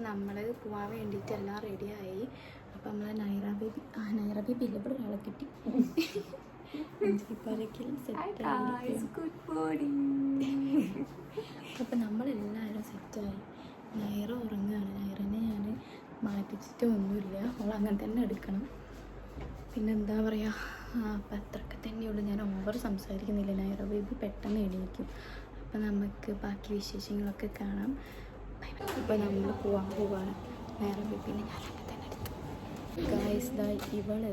നമ്മൾ പോകാൻ വേണ്ടിയിട്ട് എല്ലാം റെഡിയായി. അപ്പം നമ്മൾ നൈറ ബേബി ഇല്ല, ഇവിടെ ഒരാളെ കിട്ടി. അപ്പം നമ്മളെല്ലാവരും സെറ്റായി. നൈറ ഉറങ്ങുകയാണ്. നൈറനെ ഞാൻ മാറ്റിച്ചിട്ട് ഒന്നുമില്ല, അവൾ അങ്ങനെ തന്നെ എടുക്കണം. പിന്നെന്താ പറയുക, അപ്പം അത്രയൊക്കെ തന്നെയുള്ളൂ. ഞാൻ ഓവർ സംസാരിക്കുന്നില്ല. നൈറ ബേബി പെട്ടെന്ന് എണീക്കും. അപ്പം നമുക്ക് ബാക്കി വിശേഷങ്ങളൊക്കെ കാണാം. അപ്പം നമ്മൾ പോവാണ്. നൈറ ബേബിനെ ഞാൻ അങ്ങനെ തന്നെ എടുത്തു. ഗായ്സ് ദാ ഇവള്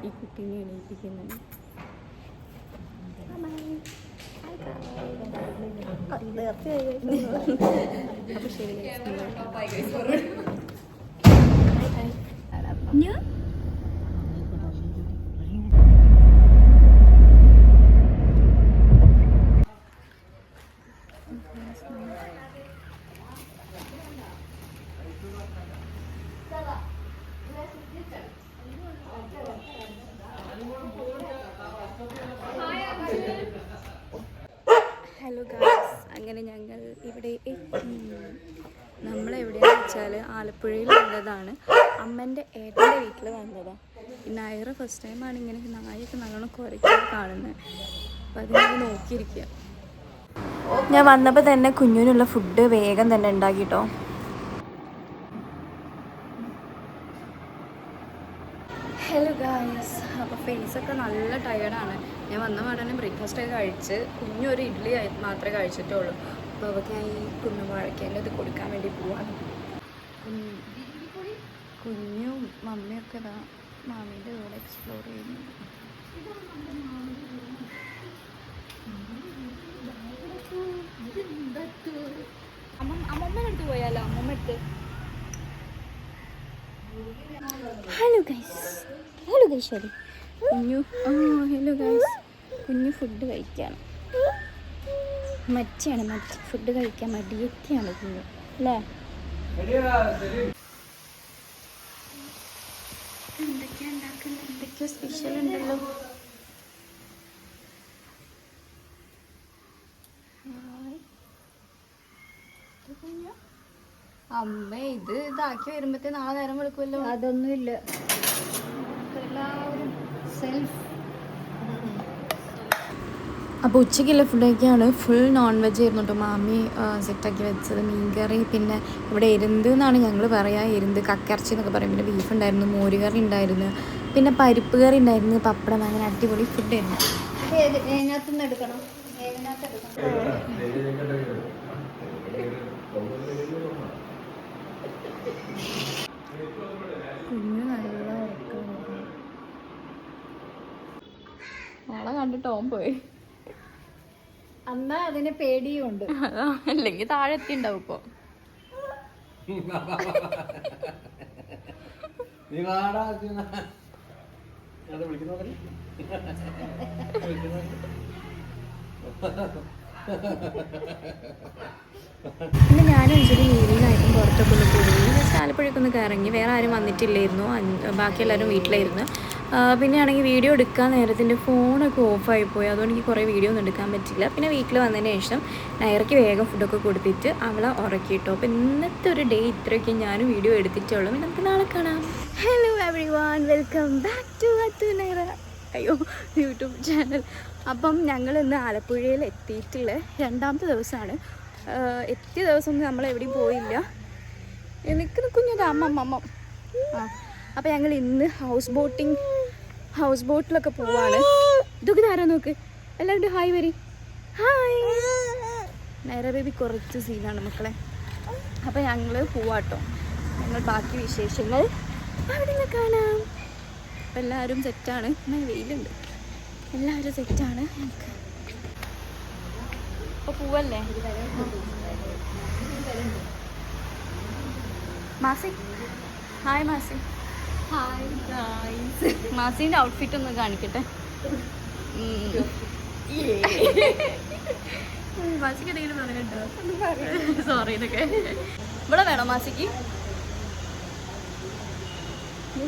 ഈ കുട്ടീനെ എണീപ്പിക്കുന്നുണ്ട്. അപ്പോൾ ശരി ഞാൻ ഹലോ ഗായ്സ്, അങ്ങനെ ഞങ്ങൾ ഇവിടെ എത്തി. നമ്മളെവിടെയാണെന്ന് വെച്ചാൽ ആലപ്പുഴയിൽ വന്നതാണ്. അമ്മൻ്റെ ഏട്ടൻ്റെ വീട്ടിൽ വന്നതാണ്. ഈ നൈറ ഫസ്റ്റ് ടൈമാണ് ഇങ്ങനെ നായൊക്കെ നല്ലോണം കുരയ്ക്കാൻ കാണുന്നത്. അപ്പം അതിങ്ങനെ നോക്കിയിരിക്കുക. ഞാൻ വന്നപ്പോൾ തന്നെ കുഞ്ഞിനുള്ള ഫുഡ് വേഗം തന്നെ ഉണ്ടാക്കിട്ടോ. ഹലോ ഗായ്സ്, അപ്പോൾ ഫേസൊക്കെ നല്ല ടയേർഡാണ്. ഞാൻ വന്ന പാടനെ ബ്രേക്ക്ഫാസ്റ്റൊക്കെ കഴിച്ച് കുഞ്ഞൊരു ഇഡ്ഡലി മാത്രമേ കഴിച്ചിട്ടുള്ളൂ. അപ്പോൾ അവർക്ക് ഞാൻ ഈ കുഞ്ഞുവാഴക്കേൻ്റെ ഇത് കൊടുക്കാൻ വേണ്ടി പോവാണ്. കുഞ്ഞും മമ്മിയൊക്കെ ഇതാ മാമീൻ്റെ കൂടെ എക്സ്പ്ലോർ ചെയ്യുന്നു. അമ്മമ്മേൻ്റെ അടുത്ത് പോയാലോ? അമ്മമ്മ അടുത്ത്. ഹലോ ഗൈസ്, ഹലോ ഗൈസ്, ശരി കുഞ്ഞു. ഹലോ ഗൈസ്, കുഞ്ഞു ഫുഡ് കഴിക്കാണ്. മറ്റിയാണ് മറ്റ് ഫുഡ് കഴിക്കാൻ മടിയൊക്കെയാണ് കുഞ്ഞു അല്ലേ? എന്തൊക്കെയാ ഉണ്ടാക്കുന്നത്? എന്തൊക്കെയോ സ്പെഷ്യൽ ഉണ്ടല്ലോ. അമ്മ ഇത് ഇതാക്കി വരുമ്പത്തേ നാളെ നേരം വിളിക്കുമല്ലോ. അതൊന്നുമില്ല, എല്ലാവരും സെൽഫ്. അപ്പോൾ ഉച്ചയ്ക്കുള്ള ഫുഡൊക്കെയാണ്. ഫുൾ നോൺ വെജ് ആയിരുന്നു കേട്ടോ മാമി സെറ്റാക്കി വെച്ചത്. മീൻകറി, പിന്നെ ഇവിടെ എരുന്ത് എന്നാണ് ഞങ്ങൾ പറയുക, എരുന്ത് കക്കയിറച്ചി എന്നൊക്കെ പറയും. പിന്നെ ബീഫ് ഉണ്ടായിരുന്നു, മോരുകറി ഉണ്ടായിരുന്നു, പിന്നെ പരിപ്പ് കറി ഉണ്ടായിരുന്നു, പപ്പടം. അങ്ങനെ അടിപൊളി ഫുഡായിരുന്നു. ഇതിനകത്തുനിന്ന് എടുക്കണം, കുഞ്ഞു നല്ല ഉറക്കമാണ്. നാളെ കണ്ടിട്ട് ഓൻ പോയി. അന്നാ അതിന് പേടിയും ഉണ്ട്, അല്ലെങ്കിൽ താഴെ എത്തിണ്ടാവും ഇപ്പൊ. പിന്നെ ഞാനും അഞ്ചലി ഈവനിങ്ങായിട്ടും പുറത്തൊക്കെ ഒന്ന് പോയി. ആലപ്പുഴയൊക്കെ ഒന്ന് കറങ്ങി. വേറെ ആരും വന്നിട്ടില്ലായിരുന്നു, ബാക്കി എല്ലാവരും വീട്ടിലായിരുന്നു. പിന്നെ ആണെങ്കിൽ വീഡിയോ എടുക്കാൻ നേരത്തിൻ്റെ ഫോണൊക്കെ ഓഫായിപ്പോയി. അതുകൊണ്ട് എനിക്ക് കുറേ വീഡിയോ ഒന്നും എടുക്കാൻ പറ്റില്ല. പിന്നെ വീട്ടിൽ വന്നതിന് ശേഷം നൈറയ്ക്ക് വേഗം ഫുഡൊക്കെ കൊടുത്തിട്ട് അവളെ ഉറക്കിയിട്ടോ. അപ്പോൾ ഇന്നത്തെ ഒരു ഡേ ഇത്രയൊക്കെ ഞാനും വീഡിയോ എടുത്തിട്ടുള്ളൂ. പിന്നെ നമുക്ക് നാളെ കാണാം. Hello everyone, welcome back to Naira YouTube channel. അപ്പം ഞങ്ങൾ ഇന്ന് ആലപ്പുഴയിൽ എത്തിയിട്ടുള്ള രണ്ടാമത്തെ ദിവസമാണ്. എത്തിയ ദിവസം നമ്മൾ എവിടെയും പോയില്ല. എനിക്ക് കുഞ്ഞത് അമ്മ. അപ്പം ഞങ്ങൾ ഇന്ന് ഹൗസ് ബോട്ടിലൊക്കെ പോവാണ്. ഇതൊക്കെ ആരോ നോക്ക്, എല്ലാവരും ഹായ് വരി. ഹായ്. നൈറ ബേബി കുറച്ച് സീനാണ് മക്കളെ. അപ്പം ഞങ്ങൾ പോവാട്ടോ. ഞങ്ങൾ ബാക്കി വിശേഷങ്ങൾ അവിടെ കാണാം. അപ്പം എല്ലാവരും സെറ്റാണ്. വെയിലുണ്ട്, എല്ലാവരും സെറ്റാണ്. ഞങ്ങൾക്ക് അപ്പോൾ പോവല്ലേ? Masi, hi Masi. Hi guys. മാസീൻ്റെ ഔട്ട്ഫിറ്റ് ഒന്ന് കാണിക്കട്ടെ. മാസിക്ക് എന്തെങ്കിലും പറഞ്ഞിട്ടോ? സോറി. ഇതൊക്കെ ഇവിടെ വേണോ മാസിക്ക്?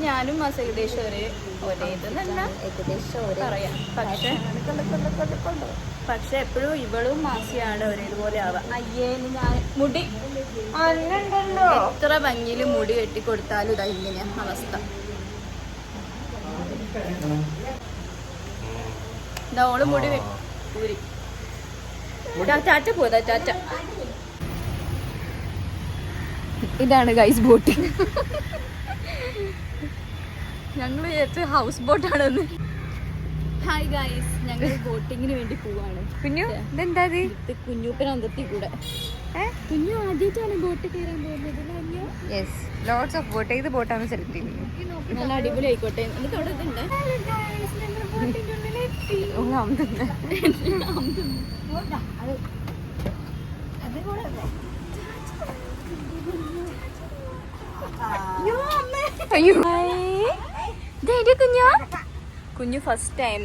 ഞാനും മാസം ഏകദേശം ഒരേ ഇതെന്നല്ല ഏകദേശം പറയാം. പക്ഷെ എപ്പോഴും ഇവളും മാസിയാണ് ഒരേതുപോലെ ആവുക. അയ്യേ ഞാൻ മുടി എത്ര ഭംഗിയിൽ മുടി വെട്ടിക്കൊടുത്താലും ഇതാ ഇങ്ങനെയാ അവസ്ഥ. ഇതാ ഓള് മുടി ഊരി ടാറ്റ പോതാ ടാറ്റ. ഇതാണ് ഗൈസ് ബോട്ടിങ്. ഞങ്ങൾ വിചാരിച്ച ഹൗസ് ബോട്ടാണെന്ന്. ഹായ് ഗൈസ്, ഞങ്ങൾ ബോട്ടിങ്ങിന് വേണ്ടി പോവാണ്. കുഞ്ഞു ഇതെന്താ കുഞ്ഞൂപ്പനന്തത്തി കൂടെ കുഞ്ഞു ആദ്യമായിട്ടാണ് ബോട്ട് കയറാൻ പോകുന്നത്. Yes, lots of boat. ഏത് ബോട്ടാണ് സെലക്ട് ചെയ്യുന്നത്? നല്ല അടിപൊളി ആയിക്കോട്ടെ. എന്നിട്ട് അവിടെ ഇതുണ്ട്. കുഞ്ഞു ഫസ്റ്റ് ടൈം.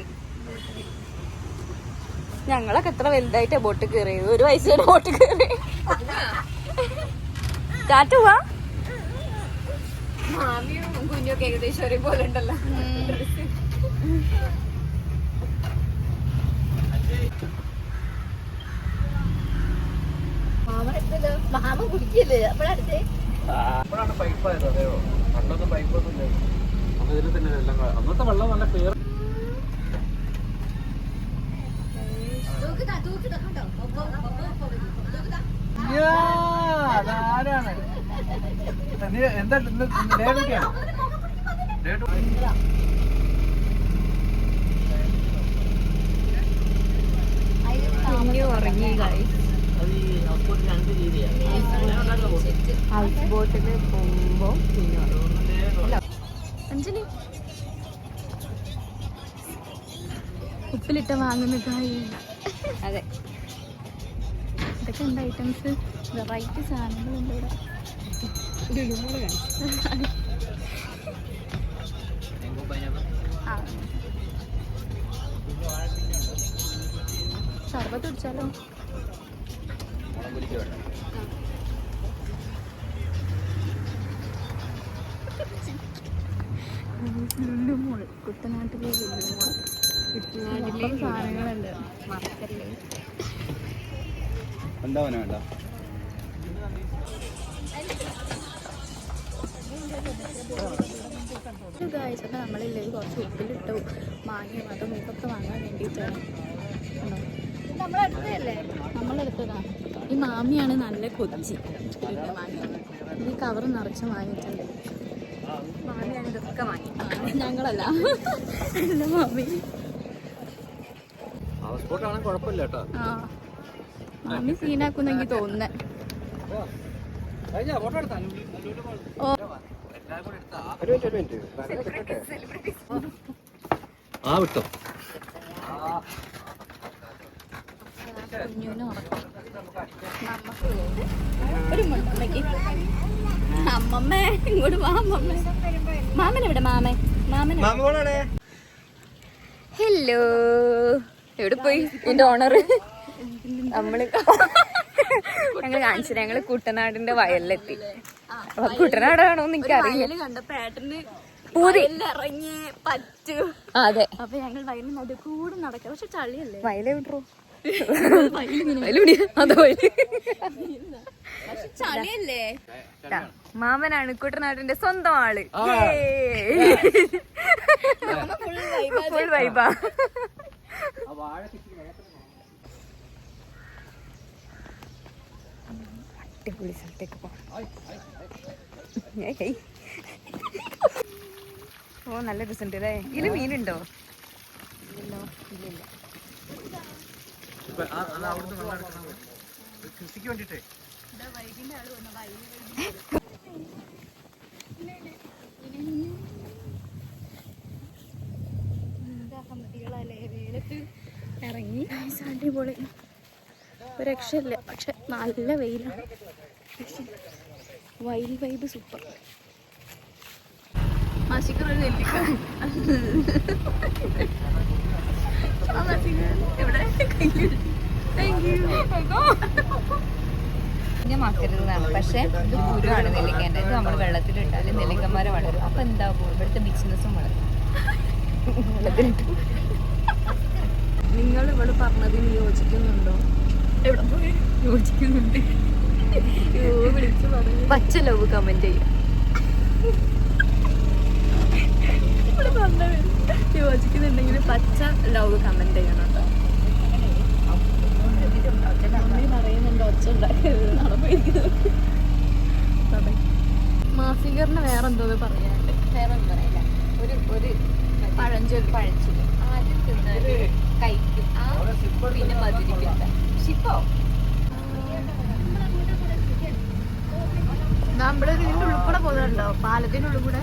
ഞങ്ങളൊക്കെ എത്ര വലുതായിട്ടാ ബോട്ട് കയറിയത്. 1 വയസ്സ് വരെ ബോട്ട് കയറി. ടാറ്റ പോവാ. മാമിയും കുഞ്ഞൊക്കെ ഏകദേശം ഒരേപോലെ ഉണ്ടല്ലോ. മാമ കുടിക്കല്ലേ അപ്പോഴടുത്തേ പൈപ്പായത്. അതെയോ? പണ്ടൊന്നും പൈപ്പൊന്നും ഇല്ല. അപ്പൊ ഇതിൽ തന്നെ എല്ലാം അന്നത്തെ വെള്ളം നല്ല ക്ലിയർ. അതാരാണ്? എന്താ ഡേവിക്കാണ്? ഉറങ്ങി ഹൗസ് ബോട്ടിൽ പോകുമ്പോ അഞ്ജലി ഉപ്പിലിട്ട വാങ്ങുന്ന കായ്. അതെ, ഇതൊക്കെ എന്താ ഐറ്റംസ്? വെറൈറ്റി സാധനങ്ങളുണ്ട് ഇവിടെ. സർബത്ത് കുടിച്ചാലോ? ലുല്ലുമോൾ, കുട്ടനാട്ടിലെ ലുല്ലുമോൾ. കുട്ടനാട്ടിലെ സാധനങ്ങളുണ്ട്, മറക്കല്ലേ. എന്താ വേണ്ട അപ്പം നമ്മളില്ലേ കുറച്ച് ഉപ്പിലിട്ടു മാങ്ങയും അതും ഇതൊക്കെ വാങ്ങാൻ വേണ്ടിയിട്ടാണ്. നമ്മളെടുത്തതാ. ഈ മാമിയാണ് നല്ല കൊച്ചി. ഈ കവർ നിറച്ച് വാങ്ങിയിട്ടുണ്ട്. മാമിയാണ് ഇതൊക്കെ വാങ്ങി. ഞങ്ങളല്ല, എൻ്റെ മാമി. ആ, മാമി സീനാക്കുന്ന എനിക്ക് തോന്നുന്നേ. വിട്ടോ കുഞ്ഞുവിനെ ഉറക്കും. ഒരു മുട്ടമ്മയ്ക്ക് അമ്മമ്മ ഇങ്ങോട്ട് വാ. അമ്മമ്മ മാമനെവിടെ? മാമനെ ഹലോ. എവിടെ പോയി എന്റെ ഓണർ? ഞങ്ങള് കാണിച്ചു. ഞങ്ങള് കുട്ടനാടിന്റെ വയലിലെത്തി. അപ്പൊ കുട്ടനാടാണോന്ന് എനിക്കറിയില്ല. കണ്ടപ്പോ ഏട്ടന് ഇറങ്ങി പറ്റൂ. അതെ, അപ്പൊ ഞങ്ങൾ വയലിന് നടുക്കൂടെ നടക്കാം. പക്ഷെ ചളിയല്ലേ? വയലേ വിട്ടോ ചളിയല്ലേ? മാമനാണ് കുട്ടനാടിന്റെ സ്വന്തം ആള്. ഫുൾ വൈബാ. അടിപൊളി സ്ഥലത്തേക്ക് പോകാം. ഓ, നല്ല രസമുണ്ട് അല്ലേ? ഇതില് മീനുണ്ടോ? ഇല്ലല്ലോ. ഇല്ലില്ല. കൃഷിക്ക് വേണ്ടിട്ടേ ഇറങ്ങി. അടിപൊളി, ഒരു രക്ഷയില്ല. പക്ഷെ നല്ല വെയിലാണ്. Wild vibe super. മാസിക്കൊരു നെല്ലിക്ക മലിനമാക്കരുതെന്നാണ്. പക്ഷെ ഇത് പുരുവാണ് നെല്ലിക്കേൻ്റെ. ഇത് നമ്മൾ വെള്ളത്തിലിട്ടാൽ നെല്ലിക്കന്മാരെ വളരും. അപ്പൊ എന്താകും ഇവിടുത്തെ ബിസിനസ്സും വളരും. നിങ്ങൾ ഇവിടെ പറഞ്ഞതിന് യോജിക്കുന്നുണ്ടോ? എവിടെ പോയി യോജിക്കുന്നുണ്ട്? വിളിച്ചു പറഞ്ഞു. പച്ച ലവ് കമന്റ് ചെയ്യും. യോജിക്കുന്നുണ്ടെങ്കിൽ പച്ച ലവ് കമന്റ് ചെയ്യണം കേട്ടോ. പറയുന്നുണ്ട് ഒച്ച ഉണ്ടാക്കരുത്. മാഫികറിന് വേറെന്തോ പറയാനുണ്ട്. വേറെ ഒന്നും പറയില്ല. ഒരു പഴഞ്ചൊല്ലി ആദ്യം തിന്നാല് കഴിക്കും, പിന്നെ മധുരിക്കണ്ട. ഷിപ്പോ നമ്മുടെ ഇതിന്റെ ഉള്ളിൽ കൂടെ പോകുന്നുണ്ടോ? പാലത്തിന്റെ ഉള്ളിൽ കൂടെ.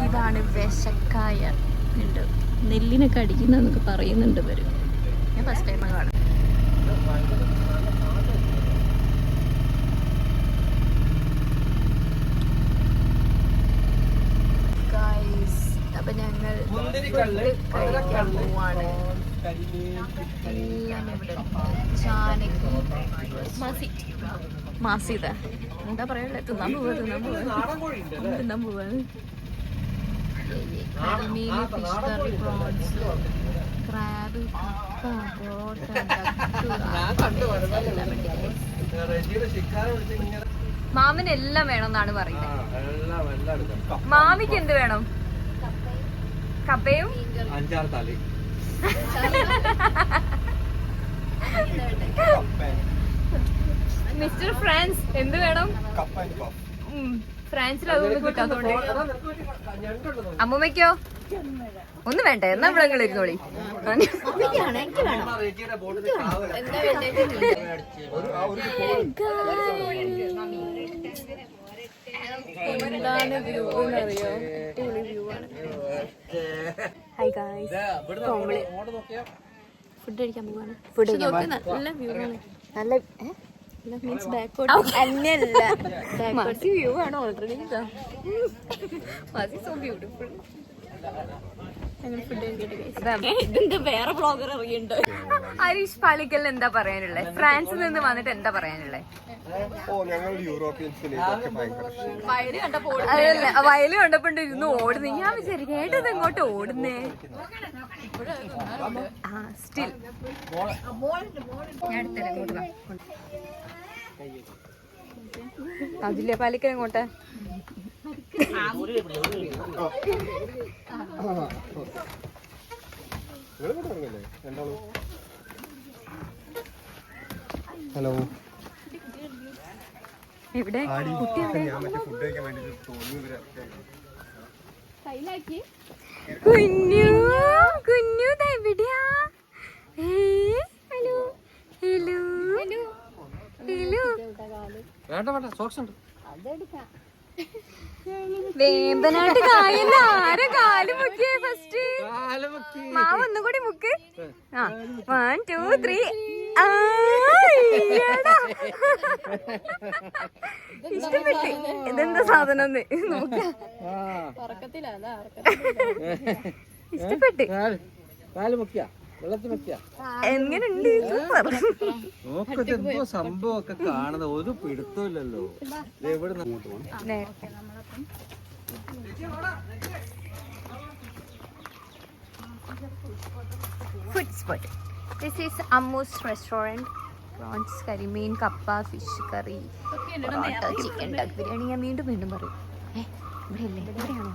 ഇതാണ് വിശക്കായ ഉണ്ട്. നെല്ലിനൊക്കെ അടിക്കുന്നതൊക്കെ പറയുന്നുണ്ട് വരും. ഞാൻ ഫസ്റ്റ് ടൈം കാണും. അപ്പൊ ഞങ്ങൾ കഴിക്കാൻ പോവാണ്. എല്ലാം ഇവിടെ മാസിത എന്താ പറയാ, തിന്നാൻ പോവാണ്. കരിമീന്, ഫിഷ് കറി, പ്രോൺസ്, ക്രാബ്, മാമിന് എല്ലാം വേണമെന്നാണ് പറയുന്നത്. മാമിക്ക് എന്ത് വേണം? കപ്പയും 5-6 തലി. മിസ്റ്റർ ഫ്രാൻസ് എന്ത് വേണം? ഫ്രാൻസിൽ അതൊന്നും കിട്ടാത്തോണ്ട്. അമ്മൂമ്മയ്ക്കോ ഒന്നും വേണ്ട. എന്നാ ഇവിടെ നിങ്ങൾ ഇരുന്നോളി. എന്താണ് വ്യൂ എന്നറിയോ? അടിപൊളി വ്യൂ ആണ്. ഹായ് ഗായ്സ്, ഫുഡ് കഴിക്കാൻ പോവാണ്. ഫുഡ് നല്ല വ്യൂ ആണ്. നല്ല മീൻസ് ബാക്കോട്ട് അല്ലല്ല, മാസി വ്യൂ ആണ് ഓൾറെഡി. Masi so beautiful. ഞങ്ങൾ ഫുഡ് കഴിക്കട്ടെ. വേറെ ബ്ലോഗർ ഇറങ്ങിയിട്ടുണ്ട്. ഹരീഷ് പാലിക്കലിന് എന്താ പറയാനുള്ളത്? ഫ്രാൻസിൽ നിന്ന് വന്നിട്ട് എന്താ പറയാനുള്ളത്? വയല് കണ്ടപ്പോ ഇരുന്ന് ഓടുന്നു. ഞാൻ വിചാരിക്കും ഏട്ടത് എങ്ങോട്ട് ഓടുന്നേ. സ്റ്റിൽ ഞാൻ എടുത്തല്ലേ അതില്ലേ പാലിക്കൽ എങ്ങോട്ടാ? ഹലോ, എവിടെ കുഞ്ഞു കുഞ്ഞു എവിടെയാ? Hello hello hello hello. വേണ്ട സോക്സ് ഉണ്ട്. വേമ്പനാട്ട് കായല്ല. ആരെ കാല് മുക്കിയേ ഫസ്റ്റ്? മാവ ഒന്നും കൂടി മുക്ക്. 1 2 3. ഇഷ്ടപ്പെട്ട്. ഇതെന്താ സാധനം നോക്ക. ഇഷ്ടപ്പെട്ട്. എങ്ങനെയുണ്ട്? നോക്കോ സംഭവം ഒക്കെ കാണുന്ന ഒരു പിടുത്തമില്ലല്ലോ. എവിടെ അങ്ങോട്ട് പോകണം? Food spot. This is Ammu's restaurant. Prawns, karimeen, kappa, fish curry, porotta, chicken duck biryani. ഞാൻ വീണ്ടും വീണ്ടും പറയും. ഇവിടെ ഇല്ലേ? ഇവിടെയാണോ?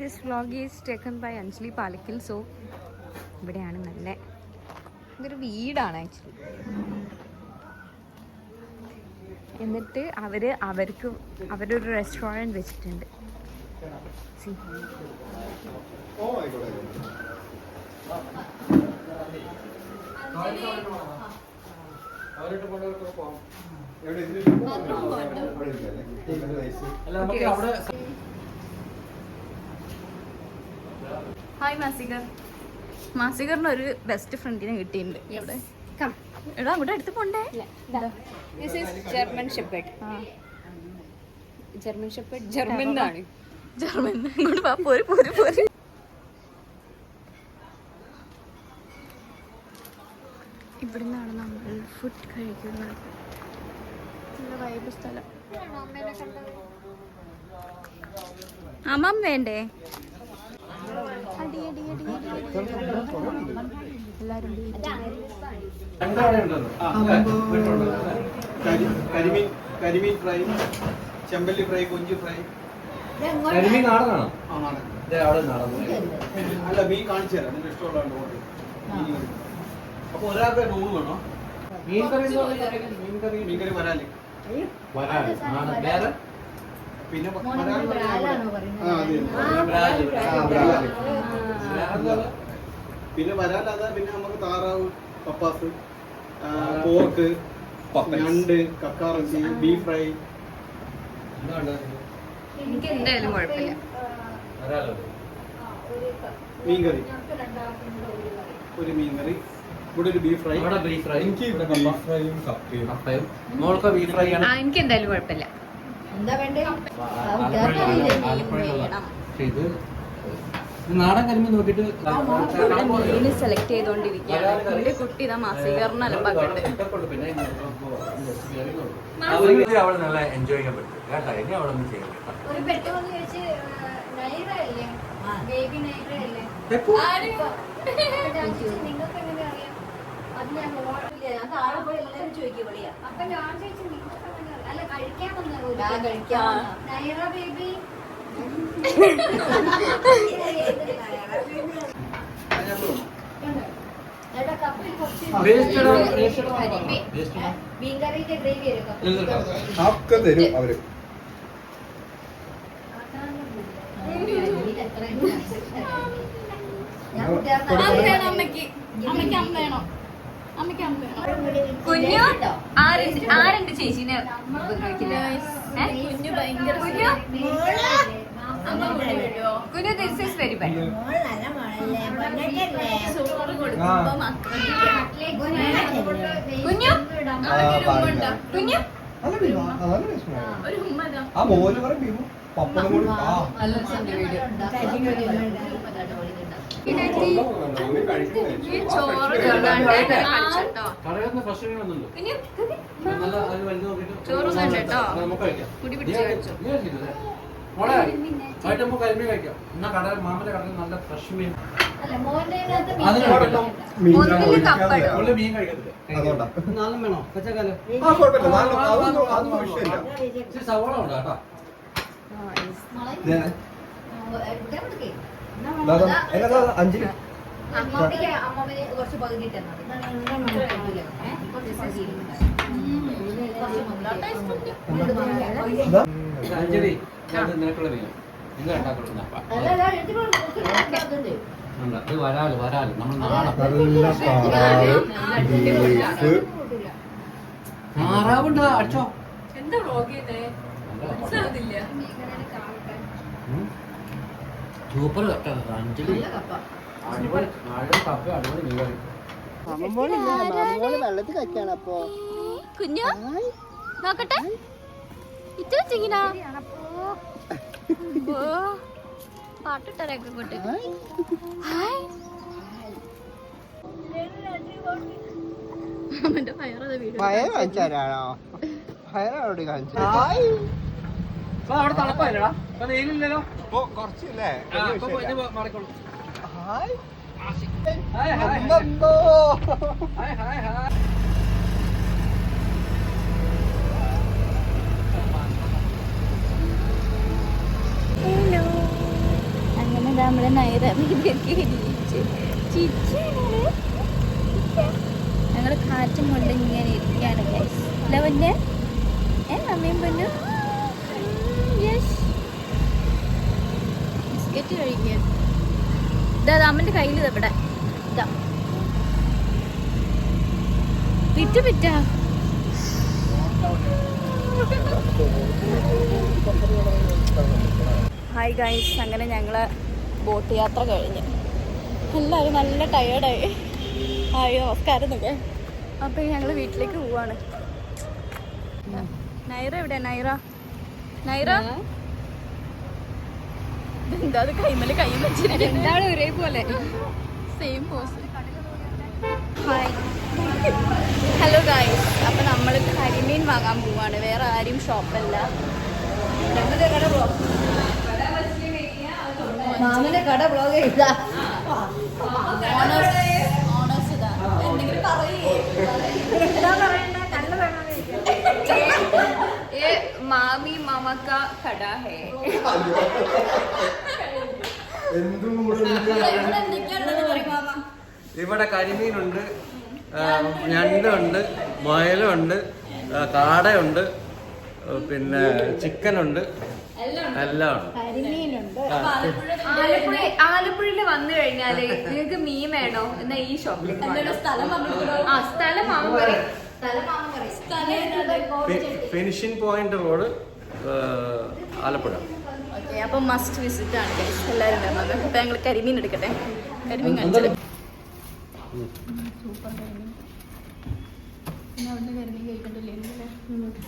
This vlog is taken by Anjali Palakkal. So ഇവിടെയാണ് നല്ല. ഇതൊരു വീടാണ് ആക്ച്വലി. എന്നിട്ട് അവർക്ക് അവരൊരു റെസ്റ്റോറൻറ്റ് വെച്ചിട്ടുണ്ട്. ഹായ് മാസികർ. മാസികറിന് ഒരു ബെസ്റ്റ് ഫ്രണ്ടിനെ കിട്ടിയിട്ടുണ്ട്. ഇവിടെ എടാ അങ്ങോട്ട് അടുത്ത് പോണ്ടേ? This is German shepherd. German shepherd ജർമ്മനാണ്. ജർമ്മൻ ഇങ്ങോട്ട് വാ, പോര് പോര് പോര്. ഇവിടുന്നാണ് നമ്മൾ ഫുഡ് കഴിക്കുന്നത്. നല്ല വൈബ് സ്ഥലം. അമ്മം വേണ്ടേ? അടി അടി അടി അടി എല്ലാരും കരിമീൻ ഫ്രൈ, ചെമ്പല്ലി ഫ്രൈ, കൊഞ്ച് ഫ്രൈ. കരിമീൻ നാടനാണോ? അല്ല, മീൻ കാണിച്ചു തരാം, നിന്റെ ഇഷ്ടമുള്ള. അപ്പൊ ഒരാൾക്ക് 100 വേണോ? മീൻകറി വരാല്. വേറെ പിന്നെ പിന്നെ വരാലതാ. പിന്നെ നമുക്ക് താറാവ്, പപ്പാസ്, പോർക്ക്, ഞണ്ട്, കക്കാറച്ചി, ബീഫ് ഫ്രൈ. എനിക്ക് എന്തായാലും കുഴപ്പമില്ല. മീൻകറി, ഒരു മീൻകറി, ഇവിടെ ഒരു ബീഫ് ഫ്രൈ. എനിക്ക് ബീഫ് ഫ്രൈയും കപ്പയും. മോൾക്ക് ബീഫ് ഫ്രൈ ആണ്. എനിക്ക് എന്തായാലും കുഴപ്പമില്ല. നാടൻ കരിമീൻ നോക്കിട്ട് മീന് സെലക്ട് ചെയ്തോണ്ടിരിക്കുകയാണ്. കുട്ടി ഇതാ മാസീകരണം അലമ്പാക്കണ്ട്. അവിടെ നല്ല എൻജോയ് ചെയ്യാൻ പറ്റും കേട്ടോ. ഇനി അവിടെ ഒന്നും ചെയ്യാൻ ഒക്കെ തരും അവര്. കുഞ്ഞു ആരെന്റെ ചേച്ചീനെ കുഞ്ഞു ഭയങ്കര കുഞ്ഞു ദിസ് ഈസ് വെരി ബാഡ്. കുഞ്ഞു കുഞ്ഞു ആ മോര് കറി ബീഫും പപ്പടം കൂടി. ചോറ് കേട്ടോ കുടി പിടിച്ച് കഴിച്ചോ. കരിമീൻ കഴിക്കാം. എന്നാ കട മാമന്റെ കടയിൽ നല്ല ഫ്രഷ് മീൻ. മീൻ കഴിക്കത്തില്ല. സവാള ഉണ്ടോ കേട്ടോ? അഞ്ചിന് അമ്മമ്മന് കുറച്ച് പകുതി അഞ്ജലി നിനക്കുള്ള മീൻ നിങ്ങൾ ഉണ്ടാക്കണം. വരാല് നമ്മൾ താറാവുണ്ട്. അടിച്ചോ. എന്താ വ്ലോഗ് ചെയ്തേ? സൂപ്പർ അഞ്ജലി. അടിപൊളി കപ്പ, അടിപൊളി മീൻ കറി. വെള്ളത്തിൽ കഴിക്കാണ്. അപ്പൊ കുഞ്ഞു നോക്കട്ടെ. ഇത്ര ചെയ്യണ പാട്ടിട്ടരൊക്കെ കൊണ്ട് അവന്റെ ഫയറത് വീട് ഫയർ കാണിച്ചാരാണോ? ഫയറോട് കാണിച്ചു. അവിടെ തണുപ്പല്ലടാ, വെയിലില്ലല്ലോ. കുറച്ചില്ലേ? മാറിക്കോളൂ. അങ്ങനെ നമ്മളെ ഞങ്ങള് കാറ്റും കൊണ്ട് ഇങ്ങനെ ഇരിക്കുകയാണ് ഗൈസ്. ലവന്റെ അമ്മയും പൊന്നു ബിസ്ക്കറ്റ് കഴിക്കുക. ഇതാ അമ്മന്റെ കയ്യിൽ ഇവിടെ ഇതാ പിറ്റാ. ഹായ് ഗൈസ്, അങ്ങനെ ഞങ്ങള് ബോട്ട് യാത്ര കഴിഞ്ഞ് എല്ലാവരും നല്ല ടയേർഡായി. ഹായ് നമസ്കാരം എന്നൊക്കെ. അപ്പം ഞങ്ങൾ വീട്ടിലേക്ക് പോവാണ്. നൈറ എവിടെ? നൈറ എന്താ അത് കൈമല് കൈയും വെച്ചിട്ട് എന്താണ് ഒരേപോലെ same pose. Hi, hello guys. അപ്പം നമ്മൾ കരിമീൻ വാങ്ങാൻ പോവാണ്. വേറെ ആരും ഷോപ്പല്ല. മാമന്റെ കട ബ്ലോഗ് ചെയ്താ ഓണേഴ്സ് ഇതാ. എന്തെങ്കിലും പറയേ. മാമി മാമക്ക കട ഹേ. ഇവിടെ കരിമീനുണ്ട്, ഞണ്ടുണ്ട്, മുയലുണ്ട്, കാടയുണ്ട്, പിന്നെ ചിക്കനുണ്ട്, എല്ലാം ഉണ്ട്. ആലപ്പുഴയിൽ വന്നു കഴിഞ്ഞാല് നിങ്ങൾക്ക് മീൻ വേണോ എന്നാ ഈ ഷോപ്പിലേക്ക് സ്ഥലം സ്ഥലം മാമ പറയും. Finishing point road, Alappuzha. Okay, അപ്പം മസ്റ്റ് വിസിറ്റ് ആണ് ഗൈസ്. എല്ലാവരും വന്നത്. അപ്പം ഞങ്ങൾ കരിമീൻ എടുക്കട്ടെ. കരിമീൻ കാണിച്ചത് സൂപ്പർ കരിമീൻ. പിന്നെ അവിടുന്ന് കരിമീൻ കഴിക്കണ്ടില്ലേ? മീനുണ്ട്.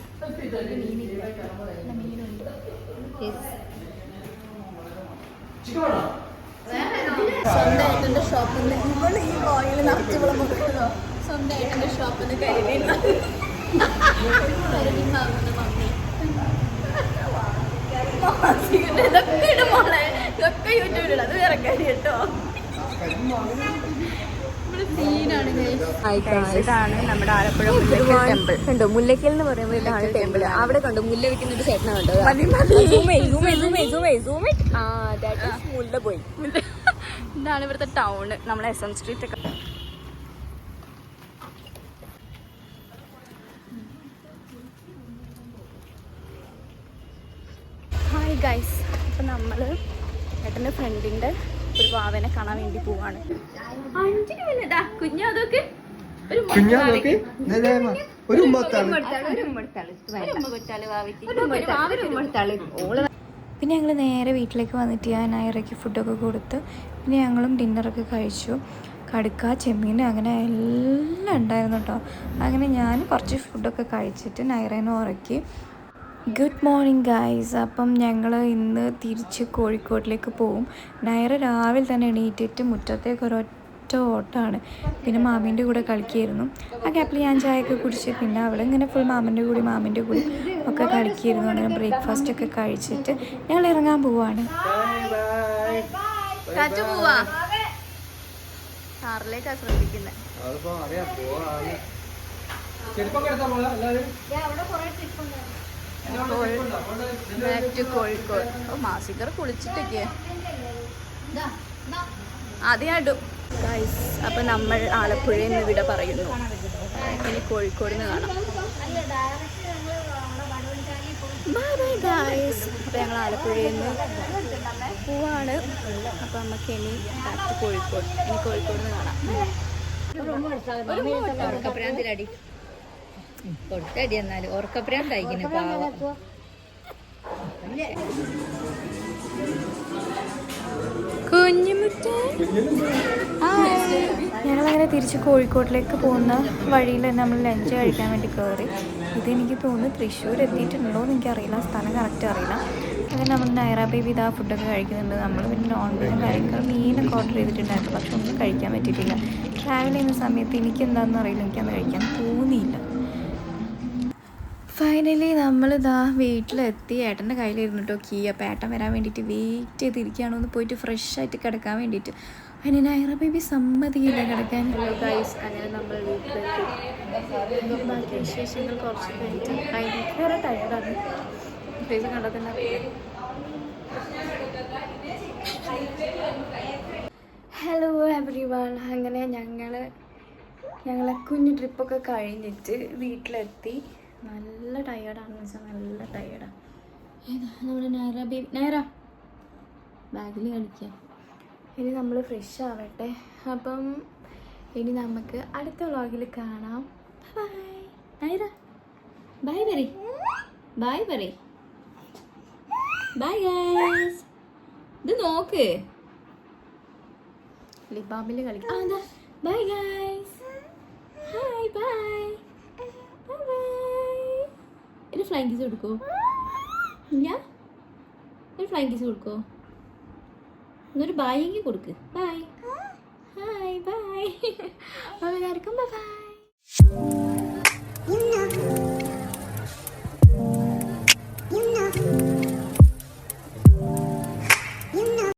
സ്വന്തം ഏട്ടൻ്റെ ഷോപ്പിൽ നിന്ന് ഇവള് ഈ ഓയിൽ നിറച്ച് ഇവിടെ മുറിക്കുന്നോ? സ്വന്തം ഏട്ടൻ്റെ ഷോപ്പിൽ നിന്ന് കരിമീൻ വാങ്ങുന്ന മമ്മി. ഇതൊക്കെ ഇടും മോളെ, ഇതൊക്കെ യൂട്യൂബിലിടും. അത് വേറെ കാര്യം കേട്ടോ. സീനാണ്. ഇതാണ് നമ്മുടെ ആലപ്പുഴ മുല്ലക്കൽ ടെമ്പിൾ. കണ്ടോ, മുല്ലക്കൽ എന്ന് പറയുമ്പോൾ ഇതാണ് ടെമ്പിൾ. അവിടെ കണ്ടോ മുല്ല വിൽക്കുന്ന ഒരു ചേട്ടനെ കണ്ടോ? മുല്ല പോയി. ഇതാണ് ഇവിടുത്തെ ടൗണ്, നമ്മളെ SM സ്ട്രീറ്റ് ഒക്കെ. Hi guys. അപ്പം നമ്മൾ ഏട്ടൻ്റെ ഫ്രണ്ടിൻ്റെ ഒരു വാവനെ കാണാൻ വേണ്ടി പോവാണ്. 5 രൂപ കുഞ്ഞു. അതൊക്കെ ഒരു പിന്നെ ഞങ്ങൾ നേരെ വീട്ടിലേക്ക് വന്നിട്ട് ഞാൻ നൈറയ്ക്ക് ഫുഡൊക്കെ കൊടുത്ത് പിന്നെ ഞങ്ങളും ഡിന്നറൊക്കെ കഴിച്ചു. കടുക്ക, ചെമ്മീൻ, അങ്ങനെ എല്ലാം ഉണ്ടായിരുന്നു കേട്ടോ. അങ്ങനെ ഞാൻ കുറച്ച് ഫുഡൊക്കെ കഴിച്ചിട്ട് നൈറേനെ ഉറക്കി. Good morning guys. അപ്പം ഞങ്ങൾ ഇന്ന് തിരിച്ച് കോഴിക്കോട്ടിലേക്ക് പോവും. നൈറ രാവിലെ തന്നെ എണീറ്റിട്ട് മുറ്റത്തേക്ക് ഒരൊറ്റ ഓട്ടമാണ്. പിന്നെ മാമീൻ്റെ കൂടെ കളിക്കുകയായിരുന്നു. ആ ഗ്യാപ്പിൽ ഞാൻ ചായയൊക്കെ കുടിച്ച് പിന്നെ അവൾ ഇങ്ങനെ ഫുൾ മാമൻ്റെ കൂടി ഒക്കെ കളിക്കുകയായിരുന്നു. അങ്ങനെ ബ്രേക്ക്ഫാസ്റ്റ് ഒക്കെ കഴിച്ചിട്ട് ഞങ്ങൾ ഇറങ്ങാൻ പോവാണ്. പോവാ കാറിലേക്കാ ശ്രദ്ധിക്കുന്നത്. Back to Kozhikode. മാസിക്കർ കുളിച്ചിട്ടൊക്കെ ആദ്യമായിട്ടും ഗൈസ്. അപ്പം നമ്മൾ ആലപ്പുഴയിൽ നിന്ന് ഇവിടെ പറയുന്നു. ഇനി കോഴിക്കോട് നിന്ന് കാണാം. Bye bye guys. അപ്പം ഞങ്ങൾ ആലപ്പുഴയിൽ നിന്ന് പോവാണ്. അപ്പം നമുക്ക് ഇനി ബാക്ക് ടു കോഴിക്കോട്. ഇനി കോഴിക്കോട് നിന്ന് കാണാം. ഉറക്കപ്രാന്തിലടി കൊടുത്തടി. എന്നാലും ഉറക്കപ്രാന്ത് കഴിക്കുന്നു പാവം. ഞങ്ങളങ്ങനെ തിരിച്ച് കോഴിക്കോട്ടിലേക്ക് പോകുന്ന വഴിയിൽ നമ്മൾ ലഞ്ച് കഴിക്കാൻ വേണ്ടി കയറി. ഇതെനിക്ക് തോന്നുന്നു തൃശ്ശൂർ എത്തിയിട്ടുണ്ടോ എന്ന് എനിക്കറിയില്ല, സ്ഥലം കറക്റ്റ് അറിയില്ല. അങ്ങനെ നമ്മൾ നൈറ ബേബി ഇതാ ഫുഡൊക്കെ കഴിക്കുന്നുണ്ട്. നമ്മൾ പിന്നെ നോൺ വെജും കാര്യങ്ങളും മീനൊക്കെ ഓർഡർ ചെയ്തിട്ടുണ്ടായിരുന്നു. പക്ഷെ ഒന്നും കഴിക്കാൻ പറ്റിയിട്ടില്ല. ട്രാവൽ ചെയ്യുന്ന സമയത്ത് എനിക്കെന്താണെന്ന് അറിയില്ല, എനിക്കത് കഴിക്കാൻ തോന്നിയില്ല. ഫൈനലി നമ്മളിതാ വീട്ടിലെത്തി. ഏട്ടൻ്റെ കയ്യിലിരുന്നു കേട്ടോ കീ. അപ്പോൾ ഏട്ടൻ വരാൻ വേണ്ടിയിട്ട് വെയിറ്റ് ചെയ്തിരിക്കുകയാണോ ഒന്ന് പോയിട്ട് ഫ്രഷ് ആയിട്ട് കിടക്കാൻ വേണ്ടിയിട്ട്. അതിന് നൈറ ബേബി സമ്മതിയില്ല കിടക്കാൻ. ഗൈസ്, അങ്ങനെ നമ്മൾ വീട്ടിലെത്തി. ബാക്കി വിശേഷങ്ങൾ കുറച്ച് കഴിഞ്ഞിട്ട് ഭയങ്കര ടയർഡാണ്. ഫേസ് കണ്ടാൽ തന്നെ ഹലോ എവറി വൺ. അങ്ങനെ ഞങ്ങളെ കുഞ്ഞു ട്രിപ്പൊക്കെ കഴിഞ്ഞിട്ട് വീട്ടിലെത്തി. നല്ല ടയേർഡാണെന്ന് വെച്ചാൽ നല്ല ടയേർഡാണ്. ഏതാ നമ്മുടെ നൈറ ബേബി? നൈറ ബാഗിൽ കളിക്കാം. ഇനി നമ്മൾ ഫ്രഷ് ആവട്ടെ. അപ്പം ഇനി നമുക്ക് അടുത്ത വ്ളോഗിൽ കാണാം. ബൈ നൈറ. ബൈ പറയ്. ബൈ പറയ്. Bye guys. ഇത് നോക്ക്, ലിബാമിൽ കളിക്കാം. അതാ bye guys. Hi bye. Bye bye. ഒരു ഫ്ലൈങ് കിസ് കൊടുക്കോ? ഞാൻ ഒരു ഫ്ലൈങ് കിസ് കൊടുക്കോ? എന്നൊരു ബായെങ്കിൽ കൊടുക്ക്. ബൈ. Hi bye. എല്ലാവർക്കും ബൈ.